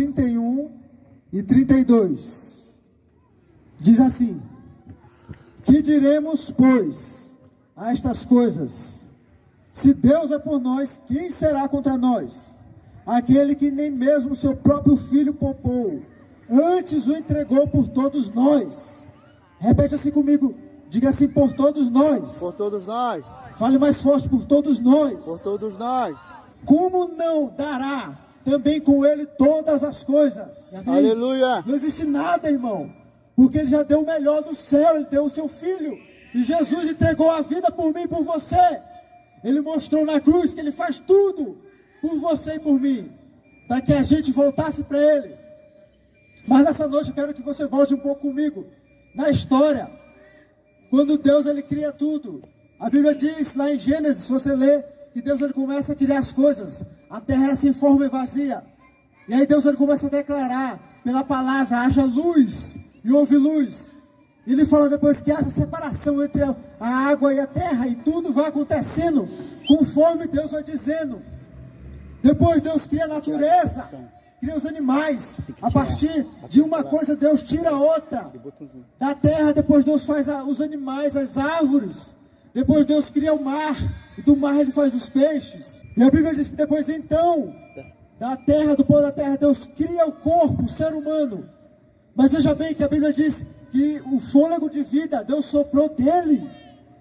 31 e 32. Diz assim: que diremos, pois, a estas coisas? Se Deus é por nós, quem será contra nós? Aquele que nem mesmo seu próprio filho poupou, antes o entregou por todos nós. Repete assim comigo, diga assim: por todos nós. Por todos nós. Fale mais forte: por todos nós. Por todos nós. Como não dará também com ele todas as coisas? Amém? Aleluia. Não existe nada, irmão, porque ele já deu o melhor do céu, ele deu o seu filho, e Jesus entregou a vida por mim e por você. Ele mostrou na cruz que ele faz tudo por você e por mim, para que a gente voltasse para ele. Mas nessa noite eu quero que você volte um pouco comigo na história, quando Deus ele cria tudo. A Bíblia diz lá em Gênesis, se você ler, que Deus ele começa a criar as coisas, a terra era sem forma e vazia, e aí Deus ele começa a declarar pela palavra: haja luz, e houve luz. Ele fala depois que haja separação entre a água e a terra, e tudo vai acontecendo conforme Deus vai dizendo. Depois Deus cria a natureza, cria os animais. A partir de uma coisa Deus tira outra. Da terra depois Deus faz os animais, as árvores. Depois Deus cria o mar, e do mar ele faz os peixes. E a Bíblia diz que depois então, da terra, do pó da terra, Deus cria o corpo, o ser humano. Mas veja bem que a Bíblia diz que o fôlego de vida Deus soprou dele.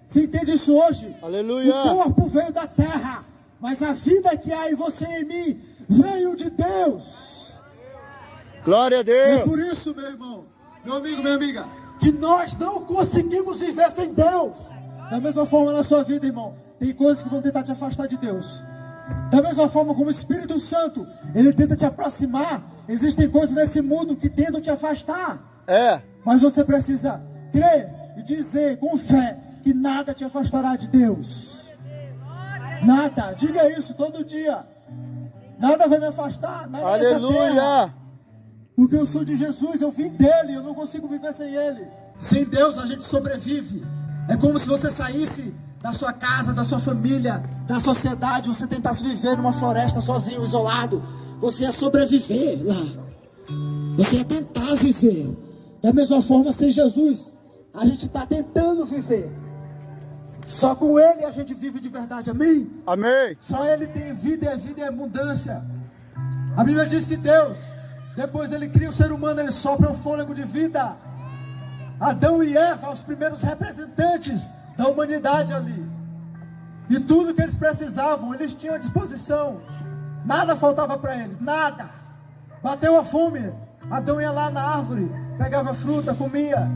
Você entende isso hoje? Aleluia. O corpo veio da terra, mas a vida que há em você e em mim veio de Deus. Glória a É Deus. por isso, meu irmão, meu amigo, minha amiga, que nós não conseguimos viver sem Deus. Da mesma forma na sua vida, irmão, tem coisas que vão tentar te afastar de Deus. Da mesma forma como o Espírito Santo, ele tenta te aproximar, existem coisas nesse mundo que tentam te afastar. É. Mas você precisa crer e dizer com fé que nada te afastará de Deus. Nada, diga isso todo dia. Nada vai me afastar, nada dessa terra. Aleluia. Porque eu sou de Jesus, eu vim dele, eu não consigo viver sem ele. Sem Deus a gente sobrevive. É como se você saísse da sua casa, da sua família, da sociedade, você tentasse viver numa floresta sozinho, isolado. Você ia sobreviver lá. Você ia tentar viver. Da mesma forma, sem Jesus, a gente está tentando viver. Só com ele a gente vive de verdade, amém? Amém. Só ele tem vida, e a vida é abundância. A Bíblia diz que Deus, depois ele cria o ser humano, ele sopra o fôlego de vida. Adão e Eva, os primeiros representantes da humanidade ali. E tudo que eles precisavam, eles tinham à disposição. Nada faltava para eles, nada. Bateu a fome, Adão ia lá na árvore, pegava fruta, comia.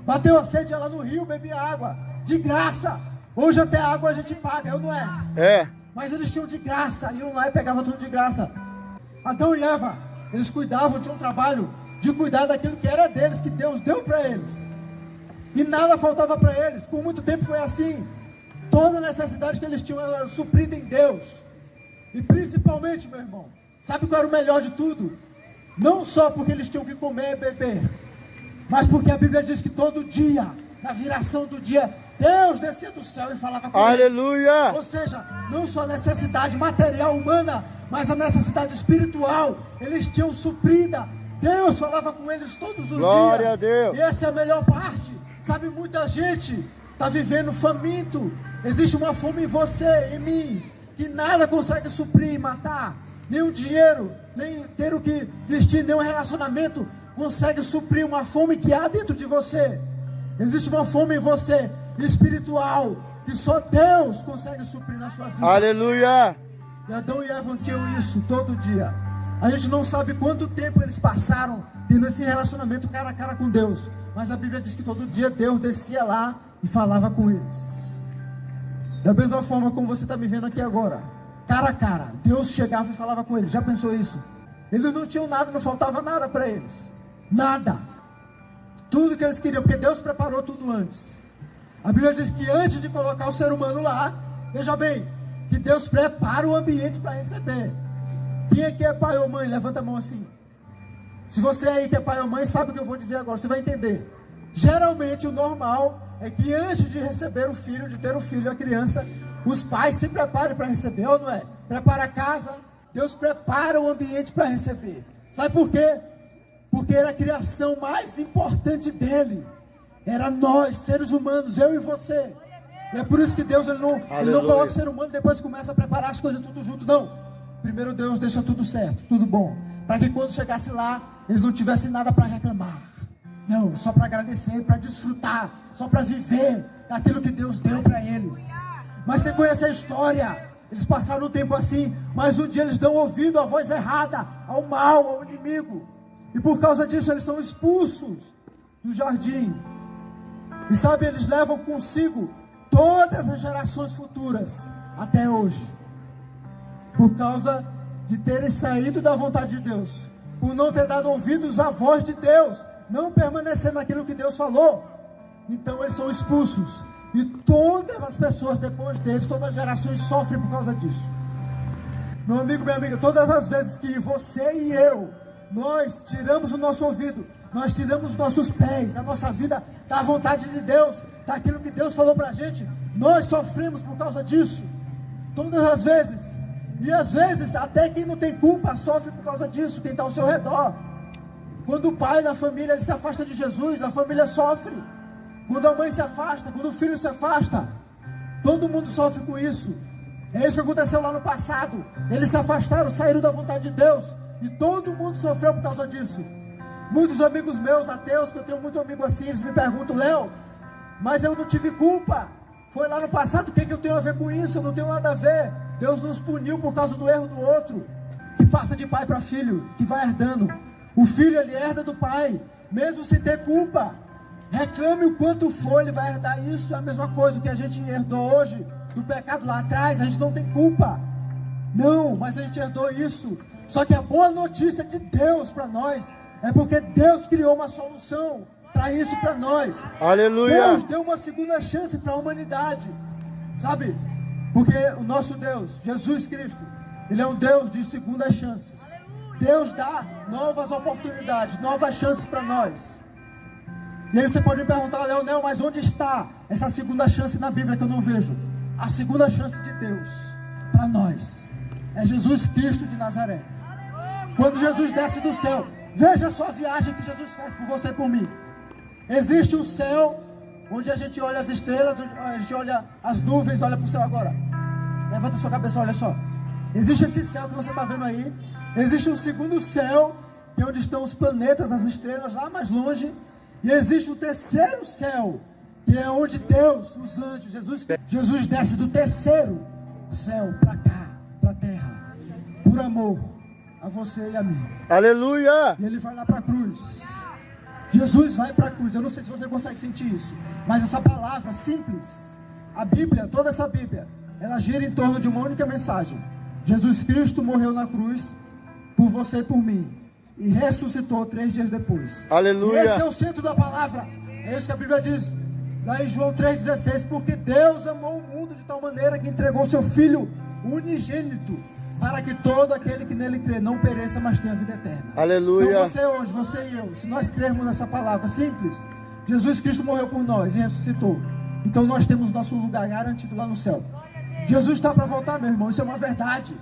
Bateu a sede, ia lá no rio, bebia água, de graça. Hoje até a água a gente paga, não é? É. Mas eles tinham de graça, iam lá e pegavam tudo de graça. Adão e Eva, eles cuidavam, tinham um trabalho de cuidar daquilo que era deles, que Deus deu para eles. E nada faltava para eles, por muito tempo foi assim. Toda necessidade que eles tinham era suprida em Deus. E principalmente, meu irmão, sabe qual era o melhor de tudo? Não só porque eles tinham que comer e beber, mas porque a Bíblia diz que todo dia, na viração do dia, Deus descia do céu e falava com eles. Aleluia. Ou seja, não só a necessidade material humana, mas a necessidade espiritual, eles tinham suprida. Deus falava com eles todos os Glória dias. a Deus. E essa é a melhor parte. Sabe, muita gente está vivendo faminto. Existe uma fome em você, em mim, que nada consegue suprir e matar. Nem o dinheiro, nem ter o que vestir, nem o relacionamento consegue suprir uma fome que há dentro de você. Existe uma fome em você, espiritual, que só Deus consegue suprir na sua vida. Aleluia. E Adão e Eva tinham isso todo dia. A gente não sabe quanto tempo eles passaram tendo esse relacionamento cara a cara com Deus. Mas a Bíblia diz que todo dia Deus descia lá e falava com eles. Da mesma forma como você está me vendo aqui agora, cara a cara, Deus chegava e falava com eles. Já pensou isso? Eles não tinham nada, não faltava nada para eles. Nada. Tudo que eles queriam, porque Deus preparou tudo antes. A Bíblia diz que antes de colocar o ser humano lá, veja bem, que Deus prepara o ambiente para receber. Quem aqui é pai ou mãe? Levanta a mão assim. Se você aí que é pai ou mãe, sabe o que eu vou dizer agora, você vai entender. Geralmente o normal é que antes de receber o filho, de ter o filho, a criança, os pais se preparem para receber, ou não é? Prepara a casa, Deus prepara o ambiente para receber. Sabe por quê? Porque era a criação mais importante dele. Era nós, seres humanos, eu e você. E é por isso que Deus ele não coloca o ser humano e depois começa a preparar as coisas tudo junto, não. Primeiro Deus deixa tudo certo, tudo bom. Para que quando chegasse lá, eles não tivessem nada para reclamar. Não, só para agradecer, para desfrutar, só para viver daquilo que Deus deu para eles. Mas você conhece a história. Eles passaram um tempo assim, mas um dia eles dão ouvido à voz errada, ao mal, ao inimigo. E por causa disso eles são expulsos do jardim. E sabe, eles levam consigo todas as gerações futuras, até hoje. Por causa de terem saído da vontade de Deus. Por não ter dado ouvidos à voz de Deus. Não permanecer naquilo que Deus falou. Então eles são expulsos. E todas as pessoas depois deles, todas as gerações sofrem por causa disso. Meu amigo, minha amiga, todas as vezes que você e eu, nós tiramos o nosso ouvido, nós tiramos os nossos pés, a nossa vida da vontade de Deus, daquilo que Deus falou pra gente, nós sofremos por causa disso. Todas as vezes. E às vezes, até quem não tem culpa sofre por causa disso, quem está ao seu redor. Quando o pai da família ele se afasta de Jesus, a família sofre. Quando a mãe se afasta, quando o filho se afasta, todo mundo sofre com isso. É isso que aconteceu lá no passado. Eles se afastaram, saíram da vontade de Deus, e todo mundo sofreu por causa disso. Muitos amigos meus, ateus, que eu tenho muito amigo assim, eles me perguntam: Léo, mas eu não tive culpa. Foi lá no passado, o que eu tenho a ver com isso? Eu não tenho nada a ver. Deus nos puniu por causa do erro do outro, que passa de pai para filho, que vai herdando. O filho, ele herda do pai, mesmo sem ter culpa. Reclame o quanto for, ele vai herdar isso. É a mesma coisa que a gente herdou hoje, do pecado lá atrás. A gente não tem culpa. Não, mas a gente herdou isso. Só que a boa notícia de Deus para nós é porque Deus criou uma solução para isso para nós. Aleluia. Deus deu uma segunda chance para a humanidade. Sabe? Porque o nosso Deus, Jesus Cristo, Ele é um Deus de segundas chances. Deus dá novas oportunidades, novas chances para nós. E aí você pode me perguntar: Leonel, mas onde está essa segunda chance na Bíblia que eu não vejo? A segunda chance de Deus para nós é Jesus Cristo de Nazaré. Quando Jesus desce do céu, veja só a viagem que Jesus faz por você e por mim. Existe um céu onde a gente olha as estrelas, onde a gente olha as nuvens. Olha para o céu agora. Levanta sua cabeça, olha só. Existe esse céu que você está vendo aí. Existe um segundo céu, que é onde estão os planetas, as estrelas lá mais longe. E existe um terceiro céu, que é onde Deus, os anjos, Jesus desce do terceiro céu para cá, para a terra, por amor a você e a mim. Aleluia. E Ele vai lá para a cruz. Jesus vai para a cruz. Eu não sei se você consegue sentir isso, mas essa palavra simples, a Bíblia, toda essa Bíblia, ela gira em torno de uma única mensagem. Jesus Cristo morreu na cruz por você e por mim, e ressuscitou 3 dias depois. Aleluia. Esse é o centro da palavra. É isso que a Bíblia diz lá em João 3,16. Porque Deus amou o mundo de tal maneira que entregou seu Filho unigênito, para que todo aquele que nele crê não pereça, mas tenha vida eterna. Aleluia. Então você hoje, você e eu, se nós crermos nessa palavra simples, Jesus Cristo morreu por nós e ressuscitou, então nós temos nosso lugar garantido lá no céu. Jesus está para voltar, meu irmão, isso é uma verdade.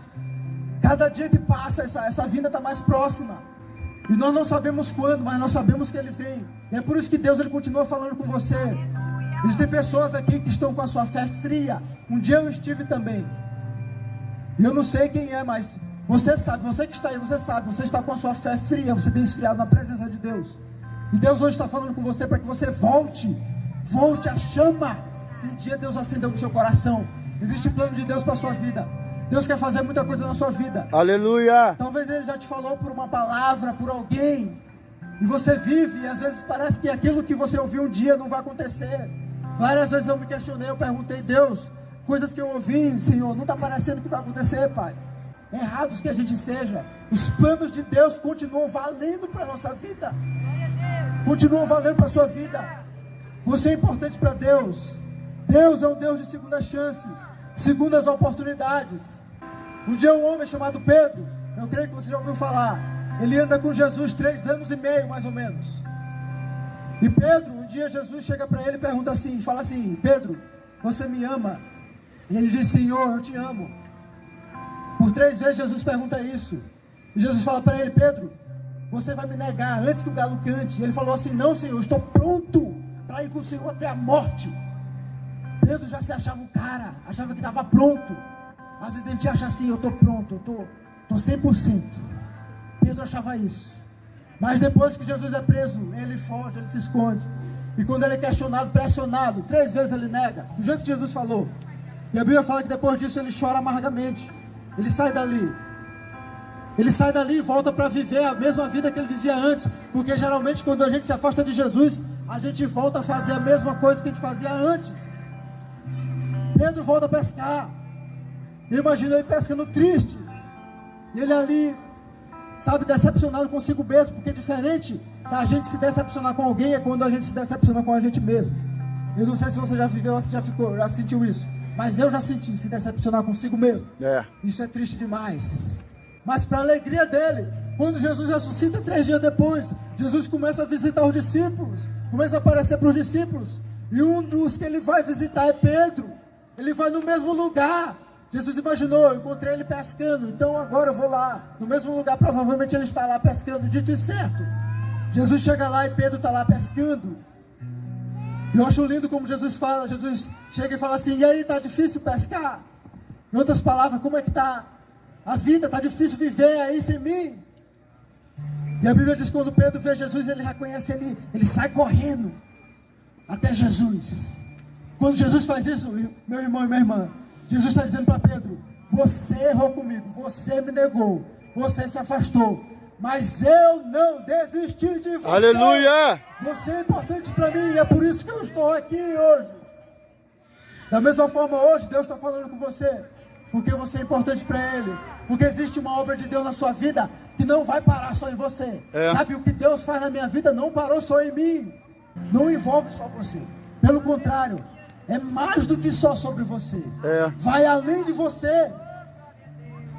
Cada dia que passa, essa vinda está mais próxima. E nós não sabemos quando, mas nós sabemos que Ele vem. E é por isso que Deus ele continua falando com você. Existem pessoas aqui que estão com a sua fé fria. Um dia eu estive também. E eu não sei quem é, mas você sabe, você que está aí, você sabe, você está com a sua fé fria, você tem esfriado na presença de Deus. E Deus hoje está falando com você para que você volte a chama que um dia Deus acendeu no seu coração. Existe um plano de Deus para a sua vida. Deus quer fazer muita coisa na sua vida. Aleluia. Talvez Ele já te falou por uma palavra, por alguém, e você vive, e às vezes parece que aquilo que você ouviu um dia não vai acontecer. Várias vezes eu me questionei, eu perguntei: Deus, coisas que eu ouvi, Senhor, não está parecendo que vai acontecer, Pai. Errados que a gente seja, os planos de Deus continuam valendo para a nossa vida. Continuam valendo para a sua vida. Você é importante para Deus. Deus é um Deus de segundas chances, segundas oportunidades. Um dia um homem chamado Pedro, eu creio que você já ouviu falar, ele anda com Jesus 3 anos e meio, mais ou menos. E Pedro, um dia Jesus chega para ele e pergunta assim, fala assim: Pedro, você me ama? E ele diz: Senhor, eu te amo. Por 3 vezes Jesus pergunta isso. E Jesus fala para ele: Pedro, você vai me negar antes que o galo cante. Ele falou assim: não, Senhor, eu estou pronto para ir com o Senhor até a morte. Pedro já se achava o cara, achava que estava pronto. Às vezes a gente acha assim: eu estou pronto, eu estou 100%. Pedro achava isso. Mas depois que Jesus é preso, ele foge, ele se esconde. E quando ele é questionado, pressionado, 3 vezes ele nega, do jeito que Jesus falou. E a Bíblia fala que depois disso ele chora amargamente. Ele sai dali. Ele sai dali e volta para viver a mesma vida que ele vivia antes. Porque geralmente quando a gente se afasta de Jesus, a gente volta a fazer a mesma coisa que a gente fazia antes. Pedro volta a pescar. Imagina ele pescando triste. E ele ali, sabe, decepcionado consigo mesmo. Porque diferente da gente se decepcionar com alguém é quando a gente se decepciona com a gente mesmo. Eu não sei se você já viveu ou se já sentiu isso. Mas eu já senti se decepcionar consigo mesmo. Isso é triste demais. Mas para a alegria dele, quando Jesus ressuscita 3 dias depois, Jesus começa a visitar os discípulos, começa a aparecer para os discípulos, e um dos que ele vai visitar é Pedro. Ele vai no mesmo lugar. Jesus imaginou: eu encontrei ele pescando, então agora eu vou lá, no mesmo lugar, provavelmente ele está lá pescando. Dito e certo, Jesus chega lá e Pedro está lá pescando. Eu acho lindo como Jesus fala. Jesus chega e fala assim: e aí, está difícil pescar? Em outras palavras, como é que está a vida? Está difícil viver aí sem mim? E a Bíblia diz que quando Pedro vê Jesus, ele reconhece, ele sai correndo até Jesus. Quando Jesus faz isso, meu irmão e minha irmã, Jesus está dizendo para Pedro: você errou comigo, você me negou, você se afastou, mas eu não desisti de você. Aleluia! Você é importante para mim, e é por isso que eu estou aqui hoje. Da mesma forma, hoje Deus está falando com você, porque você é importante para Ele, porque existe uma obra de Deus na sua vida que não vai parar só em você. Sabe, o que Deus faz na minha vida não parou só em mim, não envolve só você, pelo contrário, é mais do que só sobre você, vai além de você.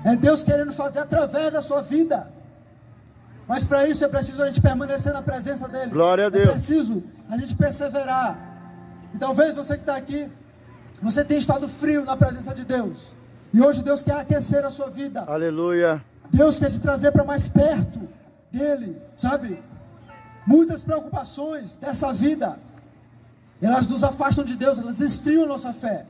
É Deus querendo fazer através da sua vida. Mas para isso é preciso a gente permanecer na presença dEle. Glória a Deus. É preciso a gente perseverar. E talvez você que está aqui, você tenha estado frio na presença de Deus. E hoje Deus quer aquecer a sua vida. Aleluia. Deus quer te trazer para mais perto dEle, sabe? Muitas preocupações dessa vida, elas nos afastam de Deus, elas esfriam nossa fé.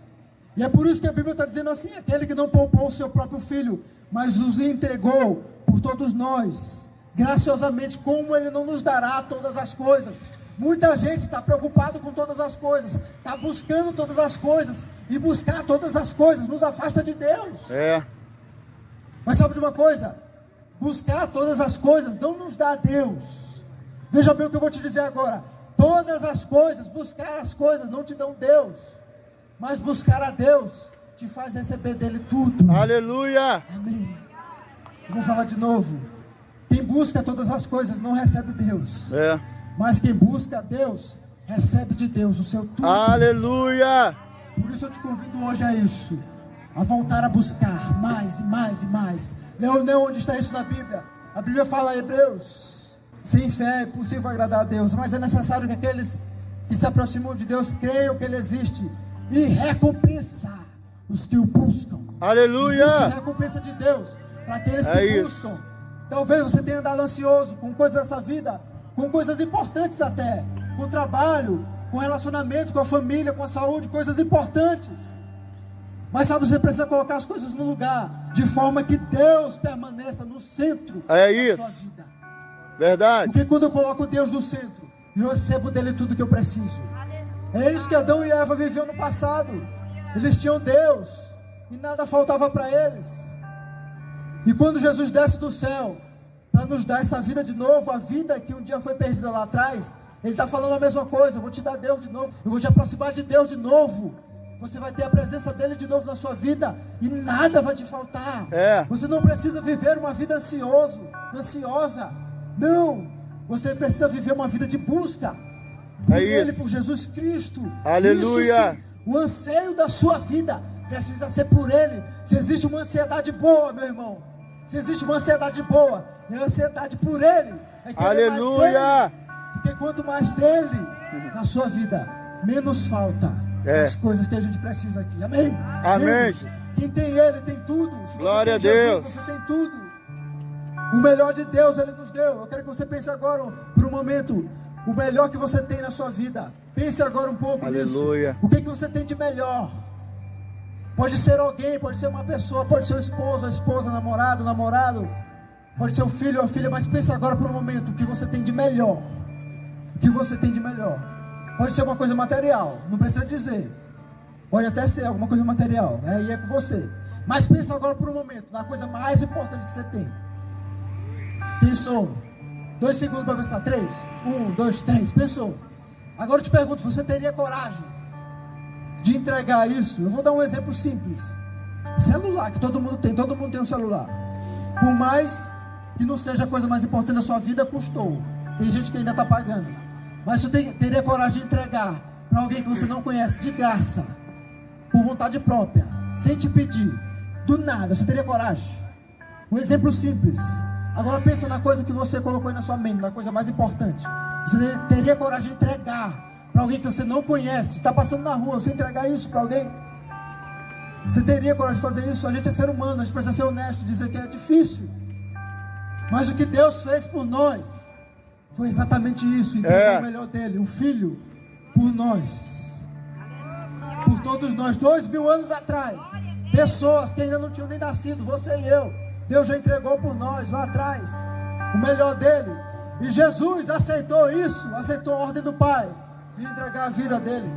E é por isso que a Bíblia está dizendo assim: aquele que não poupou o seu próprio filho, mas os entregou por todos nós, graciosamente, como Ele não nos dará todas as coisas? Muita gente está preocupado com todas as coisas, está buscando todas as coisas, e buscar todas as coisas nos afasta de Deus. Mas sabe de uma coisa? Buscar todas as coisas não nos dá a Deus. Veja bem o que eu vou te dizer agora: todas as coisas, buscar as coisas não te dão Deus, mas buscar a Deus te faz receber dele tudo. Aleluia. Amém. Eu vou falar de novo: quem busca todas as coisas não recebe Deus, mas quem busca a Deus recebe de Deus o seu tudo. Aleluia. Por isso eu te convido hoje a isso, a voltar a buscar mais e mais e mais. Leonel, onde está isso na Bíblia? A Bíblia fala em Hebreus: sem fé é impossível agradar a Deus, mas é necessário que aqueles que se aproximam de Deus creiam que Ele existe e recompensa os que o buscam. Aleluia. Existe recompensa de Deus para aqueles que buscam. Talvez você tenha andado ansioso com coisas dessa vida, com coisas importantes até, com o trabalho, com o relacionamento, com a família, com a saúde, coisas importantes. Mas sabe, você precisa colocar as coisas no lugar, de forma que Deus permaneça no centro da sua vida. Verdade. Porque quando eu coloco Deus no centro, eu recebo dele tudo que eu preciso. É isso que Adão e Eva viviam no passado. Eles tinham Deus e nada faltava para eles. E quando Jesus desce do céu para nos dar essa vida de novo, a vida que um dia foi perdida lá atrás, Ele está falando a mesma coisa: eu vou te dar Deus de novo, eu vou te aproximar de Deus de novo. Você vai ter a presença dele de novo na sua vida e nada vai te faltar. Você não precisa viver uma vida ansiosa. Não, você precisa viver uma vida de busca por Ele, por Jesus Cristo. Aleluia. Isso, sim, o anseio da sua vida precisa ser por Ele. Se existe uma ansiedade boa, meu irmão, se existe uma ansiedade boa, é a ansiedade por Ele. É aleluia. Mais dele, porque quanto mais dele na sua vida, menos falta as coisas que a gente precisa aqui. Amém? Amém. Quem tem Ele tem tudo. Se glória você tem a Deus. Jesus, você tem tudo. O melhor de Deus Ele nos deu. Eu quero que você pense agora, por um momento, o melhor que você tem na sua vida. Pense agora um pouco Aleluia. nisso. O que você tem de melhor? Pode ser alguém, pode ser uma pessoa, pode ser o esposo, a esposa, namorado, namorado. Pode ser o filho ou a filha, mas pense agora por um momento, o que você tem de melhor. O que você tem de melhor? Pode ser uma coisa material, não precisa dizer. Pode até ser alguma coisa material, aí é com você. Mas pense agora por um momento, na coisa mais importante que você tem. Pensou? 2 segundos para pensar. 3, 1, 2, 3, pensou. Agora eu te pergunto, você teria coragem de entregar isso? Eu vou dar um exemplo simples. Celular, que todo mundo tem um celular. Por mais que não seja a coisa mais importante da sua vida, custou. Tem gente que ainda está pagando. Mas você teria coragem de entregar para alguém que você não conhece, de graça, por vontade própria, sem te pedir, do nada, você teria coragem? Um exemplo simples. Agora pensa na coisa que você colocou aí na sua mente, na coisa mais importante. Você teria coragem de entregar para alguém que você não conhece, está passando na rua, você entregar isso para alguém? Você teria coragem de fazer isso? A gente é ser humano, a gente precisa ser honesto, dizer que é difícil. Mas o que Deus fez por nós foi exatamente isso. Entregou o melhor dele, o Filho, por nós, por todos nós. 2000 anos atrás, pessoas que ainda não tinham nem nascido, você e eu, Deus já entregou por nós lá atrás o melhor dele. E Jesus aceitou isso, aceitou a ordem do Pai de entregar a vida dele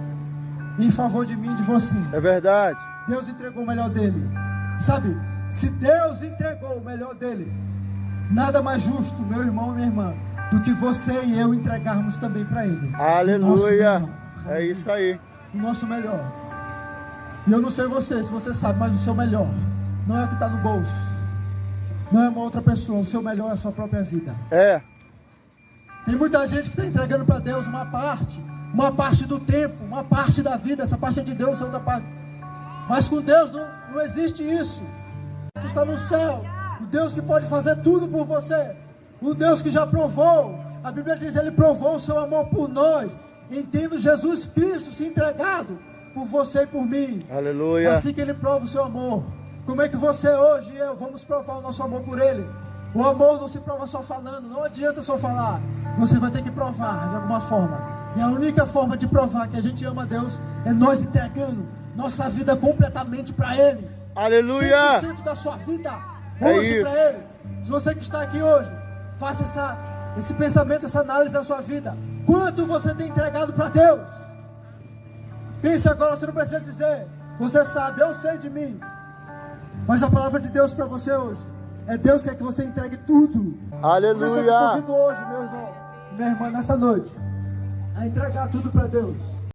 em favor de mim e de você. É verdade. Deus entregou o melhor dele. Sabe, se Deus entregou o melhor dele, nada mais justo, meu irmão e minha irmã, do que você e eu entregarmos também para ele. Aleluia. É isso aí. O nosso melhor. E eu não sei você, se você sabe, mas o seu melhor não é o que está no bolso, não é uma outra pessoa. O seu melhor é a sua própria vida. É. Tem muita gente que está entregando para Deus uma parte do tempo, uma parte da vida. Essa parte é de Deus, essa outra parte. Mas com Deus não existe isso. Que está no céu, o Deus que pode fazer tudo por você, o Deus que já provou. A Bíblia diz, Ele provou o seu amor por nós, em tendo Jesus Cristo se entregado por você e por mim. Aleluia. É assim que Ele prova o seu amor. Como é que você hoje e eu vamos provar o nosso amor por Ele? O amor não se prova só falando, não adianta só falar. Você vai ter que provar de alguma forma. E a única forma de provar que a gente ama Deus é nós entregando nossa vida completamente para Ele. Aleluia. 100% da sua vida É hoje isso. para Ele. Se você que está aqui hoje, faça esse pensamento, essa análise da sua vida. Quanto você tem entregado para Deus? Pense agora, você não precisa dizer. Você sabe, eu sei de mim. Mas a palavra de Deus para você hoje é: Deus quer que você entregue tudo. Aleluia. Por isso eu te convido hoje, meu irmão, minha irmã, nessa noite, a entregar tudo para Deus.